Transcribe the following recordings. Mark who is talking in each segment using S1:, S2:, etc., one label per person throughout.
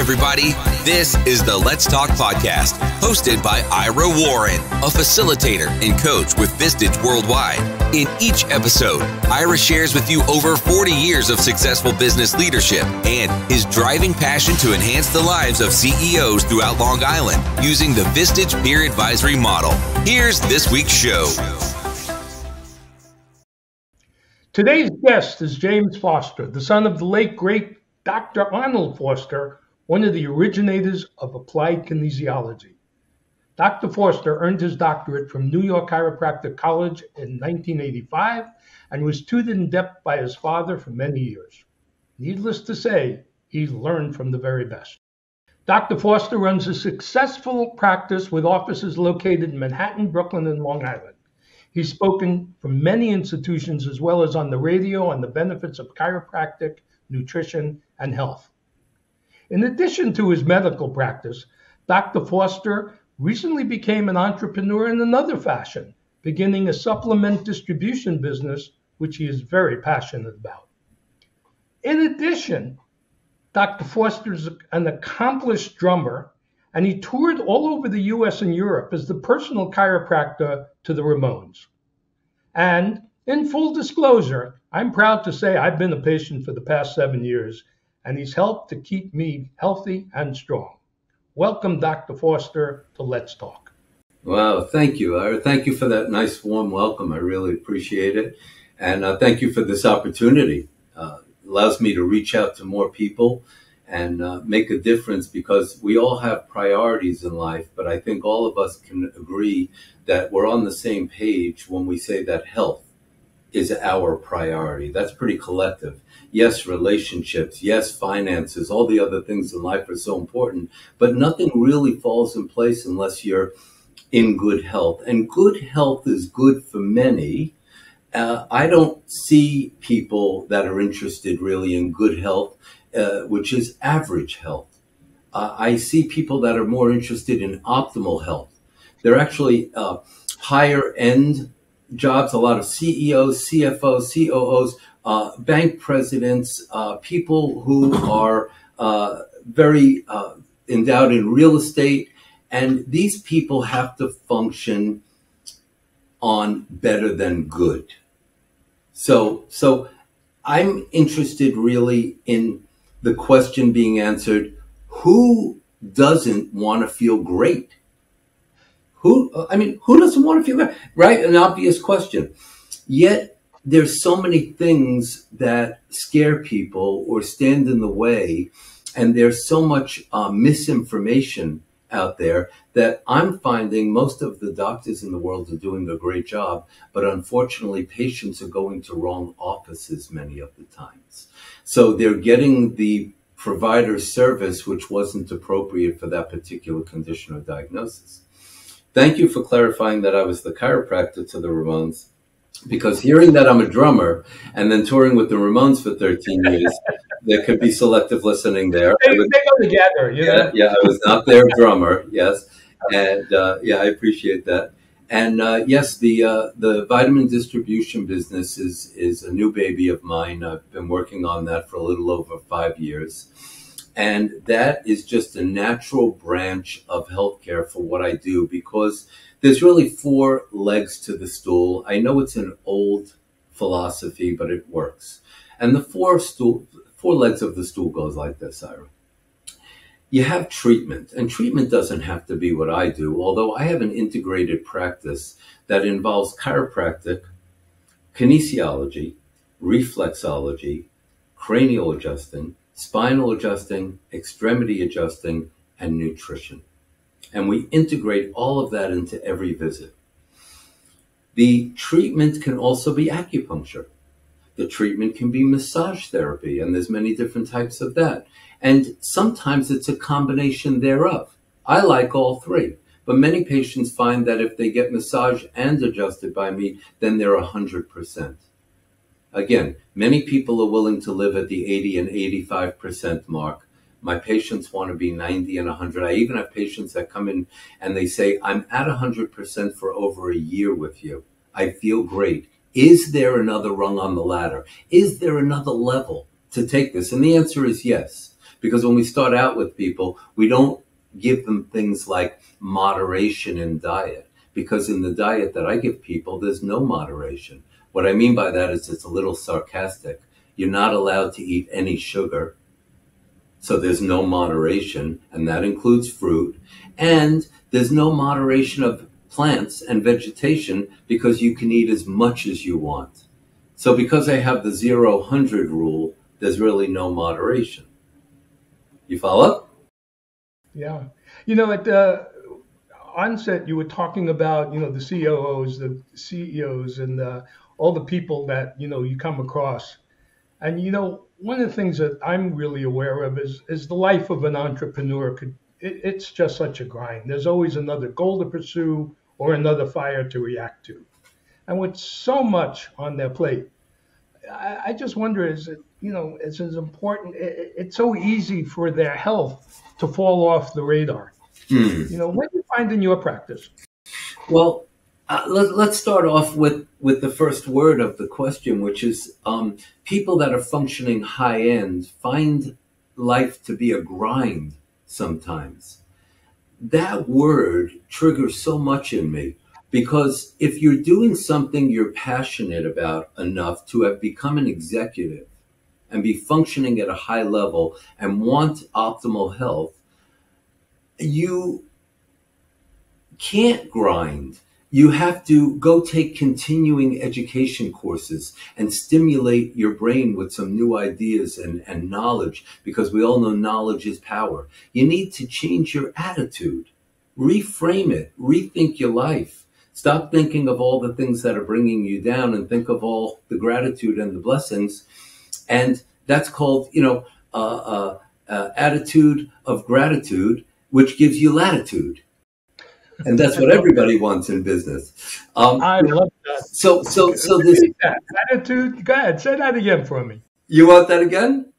S1: everybody. This is the Let's Talk podcast, hosted by Ira Warren, a facilitator and coach with Vistage Worldwide. In each episode, Ira shares with you over 40 years of successful business leadership and his driving passion to enhance the lives of CEOs throughout Long Island using the Vistage Peer Advisory model. Here's this week's show.
S2: Today's guest is James Forster, the son of the late, great Dr. Arnold Forster, one of the originators of applied kinesiology. Dr. Forster earned his doctorate from New York Chiropractic College in 1985 and was tutored in depth by his father for many years. Needless to say, he learned from the very best. Dr. Forster runs a successful practice with offices located in Manhattan, Brooklyn, and Long Island. He's spoken from many institutions as well as on the radio on the benefits of chiropractic, nutrition, and health. In addition to his medical practice, Dr. Forster recently became an entrepreneur in another fashion, beginning a supplement distribution business, which he is very passionate about. In addition, Dr. Forster is an accomplished drummer, and he toured all over the US and Europe as the personal chiropractor to the Ramones. And in full disclosure, I'm proud to say I've been a patient for the past 7 years, and he's helped to keep me healthy and strong. Welcome, Dr. Forster, to Let's Talk.
S3: Wow, thank you, Ira. Thank you for that nice, warm welcome. I really appreciate it. And thank you for this opportunity. It allows me to reach out to more people and make a difference, because we all have priorities in life, but I think all of us can agree that we're on the same page when we say that health is our priority. That's pretty collective. Yes, relationships, yes, finances, all the other things in life are so important, but nothing really falls in place unless you're in good health. And good health is good for many. I don't see people that are interested really in good health, which is average health. I see people that are more interested in optimal health. They're actually higher end jobs, a lot of CEOs, CFOs, COOs, bank presidents, people who are very endowed in real estate. And these people have to function on better than good. So I'm interested really in the question being answered, who doesn't want to feel great? Who doesn't want to feel great? Right? An obvious question. Yet there's so many things that scare people or stand in the way. And there's so much misinformation out there that I'm finding most of the doctors in the world are doing a great job. But unfortunately, patients are going to wrong offices many of the times. So they're getting the provider service which wasn't appropriate for that particular condition or diagnosis. Thank you for clarifying that I was the chiropractor to the Ramones, because hearing that I'm a drummer and then touring with the Ramones for 13 years, there could be selective listening there.
S2: They go together, you know?
S3: Yeah, I was not their drummer, yes. And I appreciate that. And yes, the vitamin distribution business is a new baby of mine. I've been working on that for a little over 5 years. And that is just a natural branch of healthcare for what I do, because there's really 4 legs to the stool. I know it's an old philosophy, but it works. And the 4 legs of the stool goes like this, Ira. You have treatment, and treatment doesn't have to be what I do, although I have an integrated practice that involves chiropractic, kinesiology, reflexology, cranial adjusting, spinal adjusting, extremity adjusting, and nutrition. And we integrate all of that into every visit. The treatment can also be acupuncture. The treatment can be massage therapy, and there's many different types of that. And sometimes it's a combination thereof. I like all 3, but many patients find that if they get massage and adjusted by me, then they're 100%. Again, many people are willing to live at the 80 and 85% mark. My patients want to be 90 and 100. I even have patients that come in and they say, I'm at 100% for over a year with you. I feel great. Is there another rung on the ladder? Is there another level to take this? And the answer is yes. Because when we start out with people, we don't give them things like moderation in diet, because in the diet that I give people, there's no moderation. What I mean by that is it's a little sarcastic. You're not allowed to eat any sugar. So there's no moderation, and that includes fruit. And there's no moderation of plants and vegetation, because you can eat as much as you want. So because I have the 0-100 rule, there's really no moderation. You follow?
S2: Yeah. At the onset, you were talking about, the COOs, the CEOs, and all the people that, you come across. And, one of the things that I'm really aware of is the life of an entrepreneur. It's just such a grind. There's always another goal to pursue or another fire to react to. And with so much on their plate, I just wonder, is it, it's as important, it's so easy for their health to fall off the radar. What do you find in your practice?
S3: Well, let's start off with the first word of the question, which is people that are functioning high end find life to be a grind sometimes. That word triggers so much in me, because if you're doing something you're passionate about enough to have become an executive and be functioning at a high level and want optimal health, you can't grind. You have to go take continuing education courses and stimulate your brain with some new ideas and knowledge, because we all know knowledge is power. You need to change your attitude, reframe it, rethink your life. Stop thinking of all the things that are bringing you down and think of all the gratitude and the blessings. And that's called, attitude of gratitude, which gives you latitude. And that's what everybody wants in business.
S2: I love that.
S3: So this
S2: attitude. Go ahead, say that again for me.
S3: You want that again?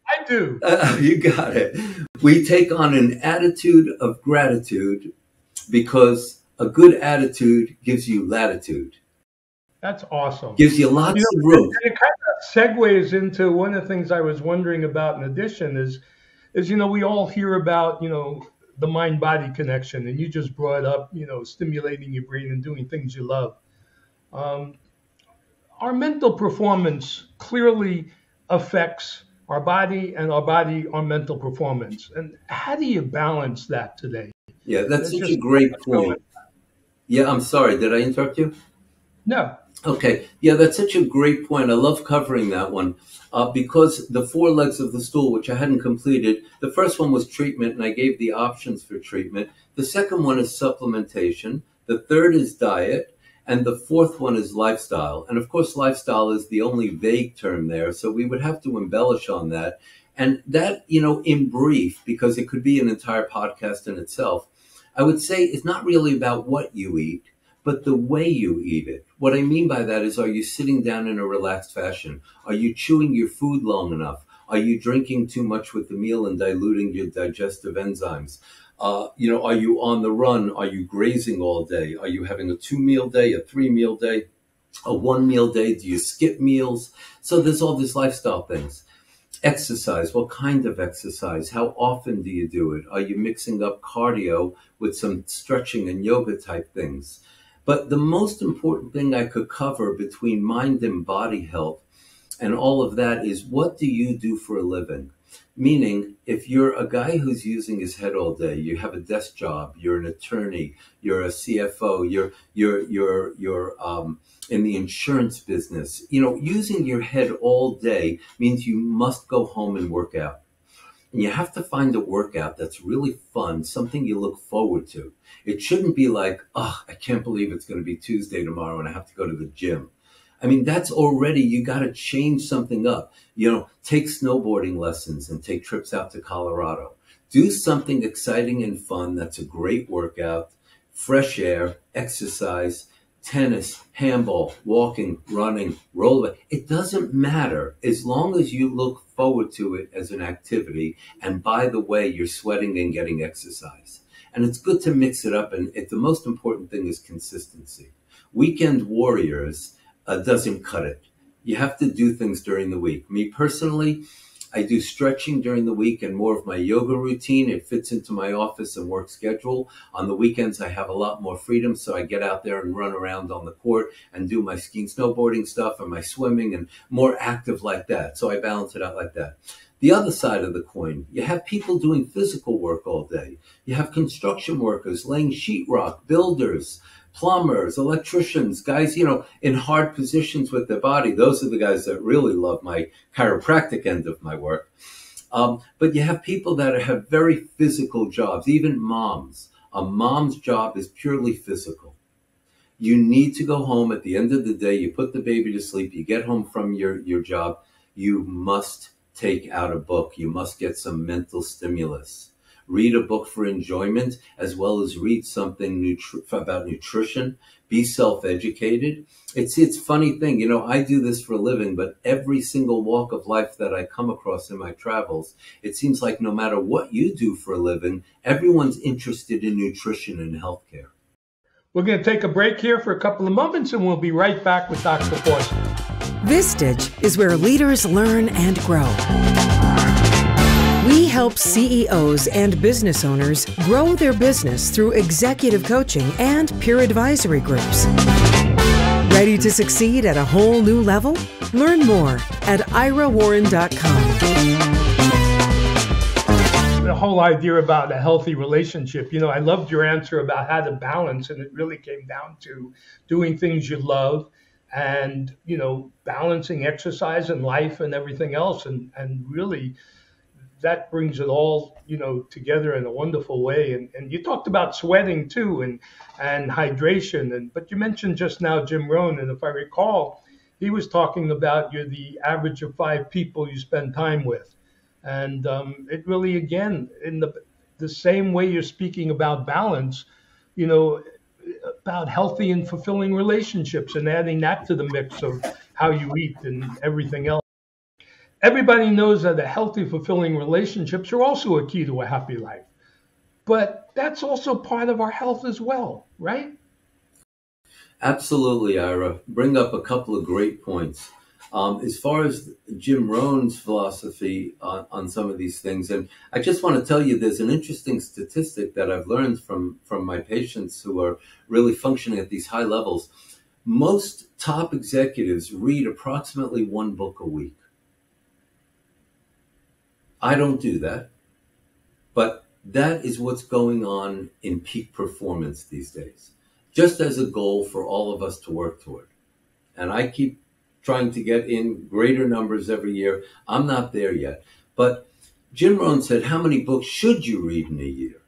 S2: I do.
S3: You got it. We take on an attitude of gratitude, because a good attitude gives you latitude.
S2: That's awesome.
S3: Gives you lots of room.
S2: And it kind of segues into one of the things I was wondering about in addition is we all hear about, the mind-body connection, and you just brought up, stimulating your brain and doing things you love. Our mental performance clearly affects our body, and our mental performance. And how do you balance that today?
S3: Yeah, that's such a great point. Yeah, I'm sorry. Did I interrupt you?
S2: No.
S3: Okay. Yeah, that's such a great point. I love covering that one because the 4 legs of the stool, which I hadn't completed, the first one was treatment, and I gave the options for treatment. The second one is supplementation. The third is diet. And the fourth one is lifestyle. And of course, lifestyle is the only vague term there. So we would have to embellish on that. And that, in brief, because it could be an entire podcast in itself, I would say it's not really about what you eat, but the way you eat it. What I mean by that is, are you sitting down in a relaxed fashion? Are you chewing your food long enough? Are you drinking too much with the meal and diluting your digestive enzymes? Are you on the run? Are you grazing all day? Are you having a 2-meal day, a 3-meal day, a 1-meal day? Do you skip meals? So there's all these lifestyle things. Exercise. What kind of exercise? How often do you do it? Are you mixing up cardio with some stretching and yoga type things? But the most important thing I could cover between mind and body health and all of that is, what do you do for a living? Meaning, if you're a guy who's using his head all day, you have a desk job, you're an attorney, you're a CFO, you're in the insurance business, using your head all day means you must go home and work out. And you have to find a workout that's really fun, something you look forward to. It shouldn't be like, I can't believe it's going to be Tuesday tomorrow and I have to go to the gym. I mean, that's already, you got to change something up. Take snowboarding lessons and take trips out to Colorado. Do something exciting and fun that's a great workout, fresh air, exercise, tennis, handball, walking, running, rollerball. It doesn't matter as long as you look forward to it as an activity. And by the way, you're sweating and getting exercise. And it's good to mix it up. And the most important thing is consistency. Weekend warriors doesn't cut it. You have to do things during the week. Me personally, I do stretching during the week and more of my yoga routine. It fits into my office and work schedule. On the weekends, I have a lot more freedom, so I get out there and run around on the court and do my skiing, snowboarding stuff and my swimming and more active like that. So I balance it out like that. The other side of the coin, you have people doing physical work all day. You have construction workers laying sheetrock, builders, plumbers, electricians, guys, in hard positions with their body. Those are the guys that really love my chiropractic end of my work. But you have people that have very physical jobs, even moms. A mom's job is purely physical. You need to go home at the end of the day. You put the baby to sleep. You get home from your job. You must take out a book. You must get some mental stimulus. Read a book for enjoyment, as well as read something about nutrition. Be self-educated. It's a funny thing. I do this for a living, but every single walk of life that I come across in my travels, it seems like no matter what you do for a living, everyone's interested in nutrition and healthcare.
S2: We're going to take a break here for a couple of moments, and we'll be right back with Dr. Forster.
S4: Vistage is where leaders learn and grow. We help CEOs and business owners grow their business through executive coaching and peer advisory groups. Ready to succeed at a whole new level? Learn more at irawarren.com.
S2: The whole idea about a healthy relationship, I loved your answer about how to balance, and it really came down to doing things you love and, balancing exercise and life and everything else. And really, that brings it all, together in a wonderful way. And you talked about sweating too, and hydration. But you mentioned just now Jim Rohn, and if I recall, he was talking about you're the average of 5 people you spend time with. And it really, again, in the same way you're speaking about balance, about healthy and fulfilling relationships and adding that to the mix of how you eat and everything else. Everybody knows that a healthy, fulfilling relationships are also a key to a happy life. But that's also part of our health as well, right?
S3: Absolutely, Ira. Bring up a couple of great points. As far as Jim Rohn's philosophy on some of these things, and I just want to tell you there's an interesting statistic that I've learned from my patients who are really functioning at these high levels. Most top executives read approximately 1 book a week. I don't do that, but that is what's going on in peak performance these days, just as a goal for all of us to work toward. And I keep trying to get in greater numbers every year. I'm not there yet. But Jim Rohn said, how many books should you read in a year?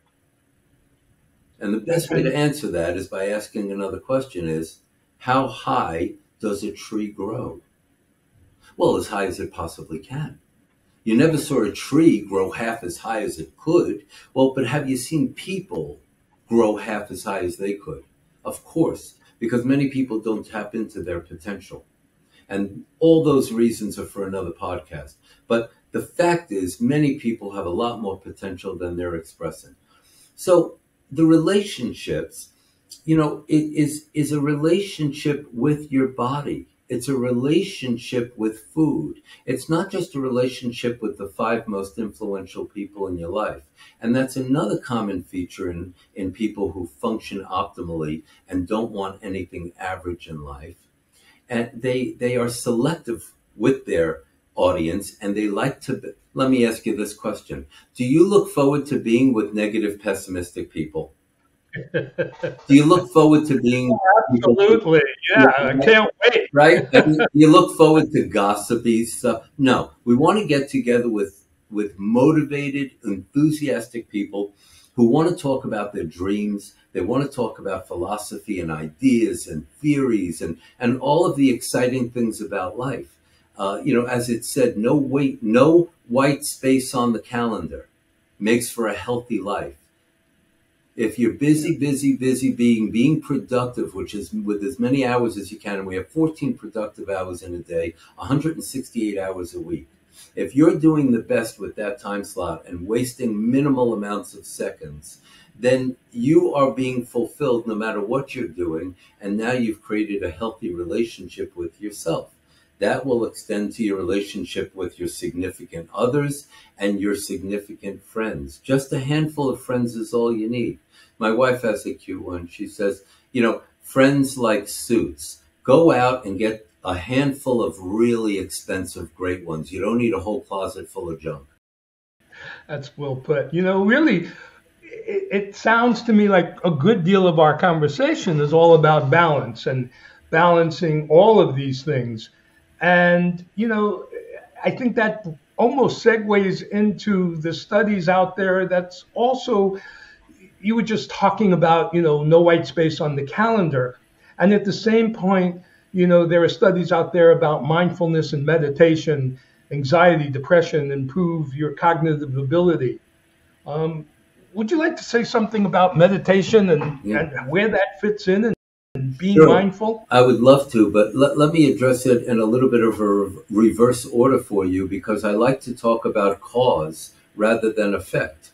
S3: And the best way to answer that is by asking another question is, how high does a tree grow? Well, as high as it possibly can. You never saw a tree grow half as high as it could. Well, but have you seen people grow half as high as they could? Of course, because many people don't tap into their potential. And all those reasons are for another podcast. But the fact is, many people have a lot more potential than they're expressing. So the relationships, it is a relationship with your body. It's a relationship with food. It's not just a relationship with the 5 most influential people in your life. And that's another common feature in people who function optimally and don't want anything average in life. And they are selective with their audience, and they like to. Let me ask you this question. Do you look forward to being with negative, pessimistic people? Do you look forward to being...
S2: Absolutely. Yeah, I can't wait.
S3: Right? You look forward to gossipy stuff? No, we want to get together with motivated, enthusiastic people who want to talk about their dreams. They want to talk about philosophy and ideas and theories and all of the exciting things about life. As it said, no white space on the calendar makes for a healthy life. If you're busy being productive, which is with as many hours as you can, and we have 14 productive hours in a day, 168 hours a week. If you're doing the best with that time slot and wasting minimal amounts of seconds, then you are being fulfilled no matter what you're doing. And now you've created a healthy relationship with yourself. That will extend to your relationship with your significant others and your significant friends. Just a handful of friends is all you need. My wife has a cute one. She says, friends like suits. Go out and get a handful of really expensive, great ones. You don't need a whole closet full of junk.
S2: That's well put. Really, it sounds to me like a good deal of our conversation is all about balance and balancing all of these things. And, I think that almost segues into the studies out there that's also, you were just talking about, no white space on the calendar. And at the same point, there are studies out there about mindfulness and meditation, anxiety, depression, improve your cognitive ability. Would you like to say something about meditation and where that fits in and being mindful?
S3: I would love to, but let me address it in a little bit of a reverse order for you, because I like to talk about cause rather than effect.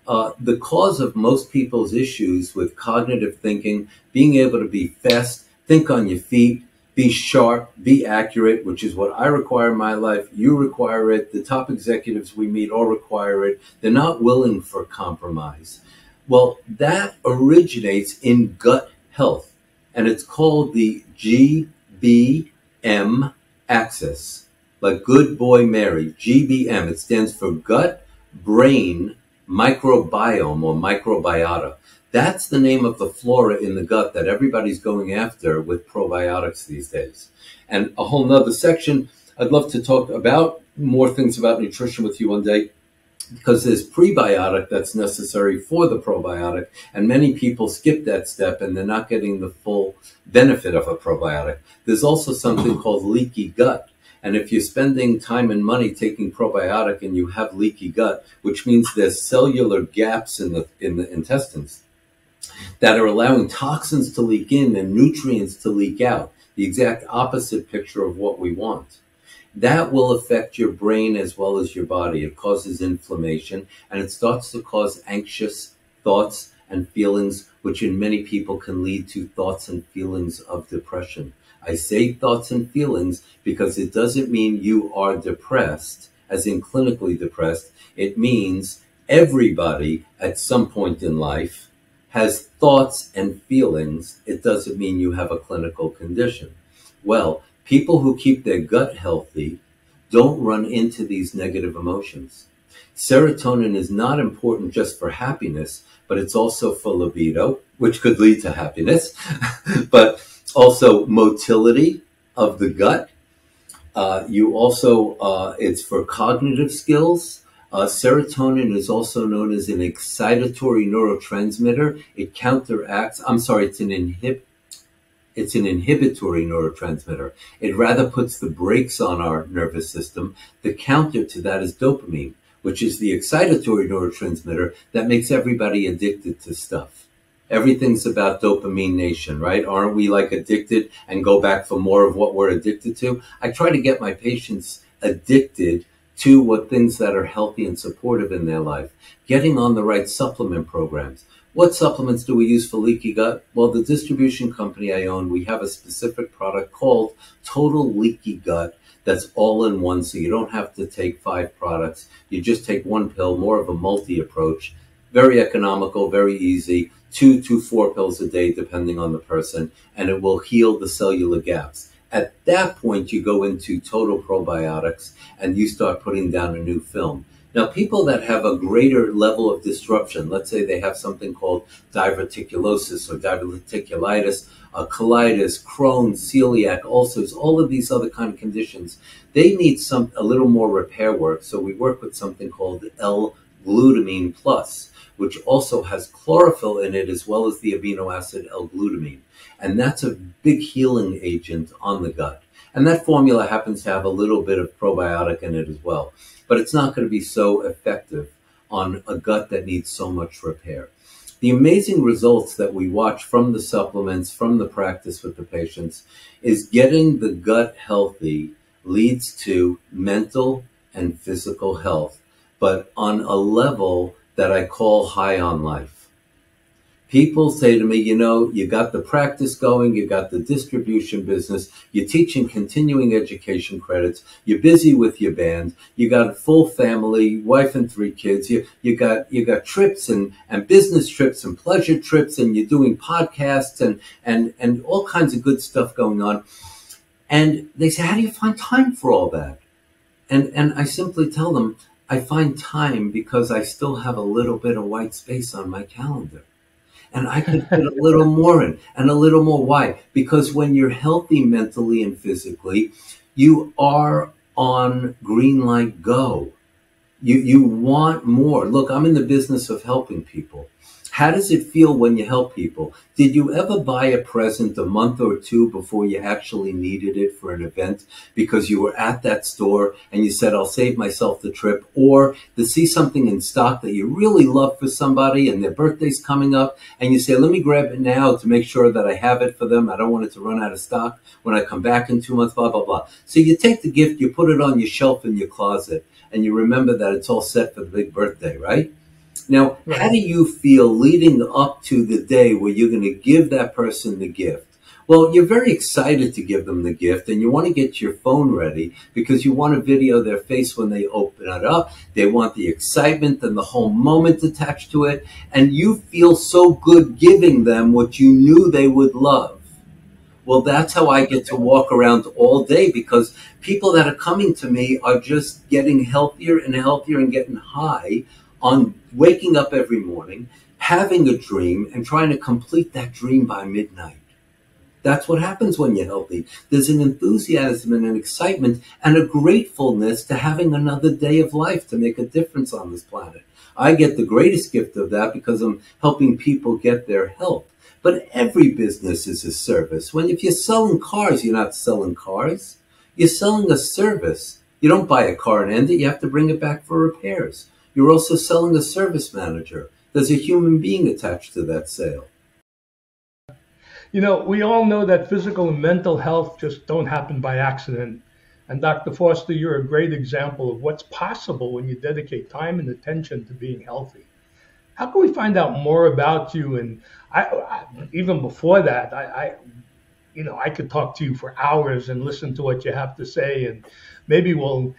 S3: The cause of most people's issues with cognitive thinking, being able to be fast, think on your feet, be sharp, be accurate, which is what I require in my life. You require it. The top executives we meet all require it. They're not willing for compromise. Well, that originates in gut health, and it's called the GBM axis, like Good Boy Mary, GBM. It stands for gut, brain, microbiome or microbiota. That's the name of the flora in the gut that everybody's going after with probiotics these days. And a whole nother section, I'd love to talk about more things about nutrition with you one day, because there's prebiotic that's necessary for the probiotic. And many people skip that step and they're not getting the full benefit of a probiotic. There's also something called leaky gut. And if you're spending time and money taking probiotic and you have leaky gut, which means there's cellular gaps in the intestines that are allowing toxins to leak in and nutrients to leak out, the exact opposite picture of what we want. That will affect your brain as well as your body. It causes inflammation, and it starts to cause anxious thoughts and feelings, which in many people can lead to thoughts and feelings of depression. I say thoughts and feelings because it doesn't mean you are depressed, as in clinically depressed. It means everybody at some point in life has thoughts and feelings. It doesn't mean you have a clinical condition. Well, people who keep their gut healthy don't run into these negative emotions. Serotonin is not important just for happiness, but it's also for libido, which could lead to happiness, but also motility of the gut. It's for cognitive skills. Serotonin is also known as an excitatory neurotransmitter. It counteracts, it's an inhibitory neurotransmitter. It rather puts the brakes on our nervous system. The counter to that is dopamine, which is the excitatory neurotransmitter that makes everybody addicted to stuff. Everything's about dopamine nation, right? Aren't we like addicted and go back for more of what we're addicted to? I try to get my patients addicted to what things that are healthy and supportive in their life, getting on the right supplement programs. What supplements do we use for leaky gut? Well, the distribution company I own, we have a specific product called Total Leaky Gut that's all in one, so you don't have to take 5 products. You just take one pill, more of a multi-approach. Very economical, very easy, 2 to 4 pills a day depending on the person, and it will heal the cellular gaps. At that point, you go into total probiotics and you start putting down a new film. Now, people that have a greater level of disruption, let's say they have something called diverticulosis or diverticulitis, colitis, Crohn's, celiac, ulcers, all of these other kind of conditions, they need a little more repair work. So we work with something called L-glutamine plus, which also has chlorophyll in it as well as the amino acid L-glutamine. And that's a big healing agent on the gut. And that formula happens to have a little bit of probiotic in it as well. But it's not going to be so effective on a gut that needs so much repair. The amazing results that we watch from the supplements, from the practice with the patients, is getting the gut healthy leads to mental and physical health, but on a level that I call high on life. People say to me, you got the practice going, you got the distribution business, you're teaching continuing education credits, you're busy with your band, you got a full family, wife and 3 kids, you got trips and business trips and pleasure trips, and you're doing podcasts and all kinds of good stuff going on. And they say, how do you find time for all that? And I simply tell them, I find time because I still have a little bit of white space on my calendar. And I could fit a little more in and a little more. Why? Because when you're healthy mentally and physically, you are on green light go. You want more. Look, I'm in the business of helping people. How does it feel when you help people? Did you ever buy a present a month or 2 before you actually needed it for an event because you were at that store and you said, I'll save myself the trip, or to see something in stock that you really love for somebody and their birthday's coming up and you say, let me grab it now to make sure that I have it for them. I don't want it to run out of stock when I come back in 2 months, blah, blah, blah. So you take the gift, you put it on your shelf in your closet, and you remember that it's all set for the big birthday, right? Now, how do you feel leading up to the day where you're going to give that person the gift? Well, you're very excited to give them the gift, and you want to get your phone ready because you want to video their face when they open it up. They want the excitement and the whole moment attached to it, and you feel so good giving them what you knew they would love. Well, that's how I get to walk around all day, because people that are coming to me are just getting healthier and healthier and getting high on waking up every morning, having a dream, and trying to complete that dream by midnight. That's what happens when you're healthy. There's an enthusiasm and an excitement and a gratefulness to having another day of life to make a difference on this planet. I get the greatest gift of that because I'm helping people get their health. But every business is a service. If you're selling cars, you're not selling cars. You're selling a service. You don't buy a car and end it. You have to bring it back for repairs. You're also selling a service manager. There's a human being attached to that sale.
S2: We all know that physical and mental health just don't happen by accident. And Dr. Forster, you're a great example of what's possible when you dedicate time and attention to being healthy. How can we find out more about you? And I even before that, I could talk to you for hours and listen to what you have to say, and maybe we'll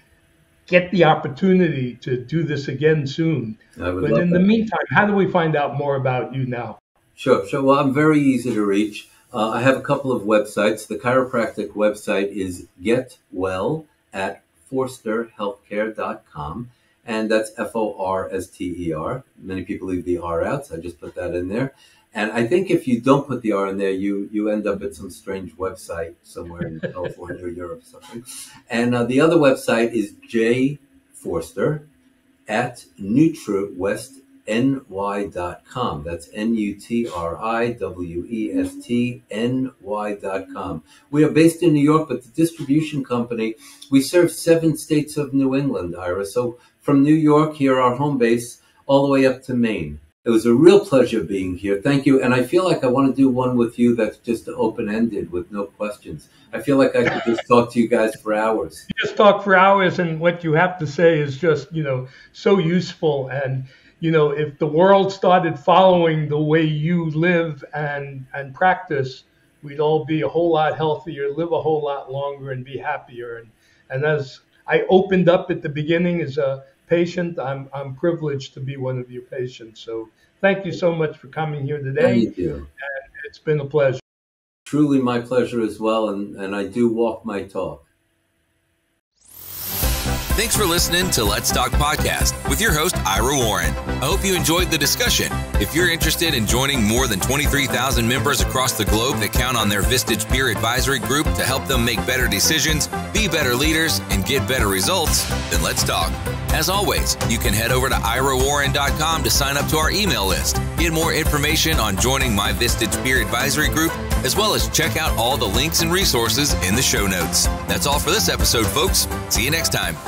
S2: get the opportunity to do this again soon. But in the meantime, how do we find out more about you now?
S3: Sure. Well, I'm very easy to reach. I have a couple of websites. The chiropractic website is getwell@forsterhealthcare.com. And that's Forster. Many people leave the R out, so I just put that in there. And I think if you don't put the R in there, you end up at some strange website somewhere in California or Europe or something. And the other website is jforster@NutriWestNY.com. That's NutriWestNY.com. We are based in New York, but the distribution company, we serve 7 states of New England, Ira. So from New York, here our home base, all the way up to Maine. It was a real pleasure being here. Thank you. And I feel like I want to do one with you that's just open-ended with no questions. I feel like I could just talk to you guys for hours.
S2: Just talk for hours, and what you have to say is just, so useful. And, if the world started following the way you live and practice, we'd all be a whole lot healthier, live a whole lot longer, and be happier. And as I opened up at the beginning as a patient, I'm privileged to be one of your patients. So thank you so much for coming here today.
S3: Thank you.
S2: And it's been a pleasure.
S3: Truly my pleasure as well, and I do walk my talk.
S1: Thanks for listening to Let's Talk Podcast with your host, Ira Warren. I hope you enjoyed the discussion. If you're interested in joining more than 23,000 members across the globe that count on their Vistage Peer Advisory Group to help them make better decisions, be better leaders, and get better results, then let's talk. As always, you can head over to irawarren.com to sign up to our email list, get more information on joining my Vistage Peer Advisory Group, as well as check out all the links and resources in the show notes. That's all for this episode, folks. See you next time.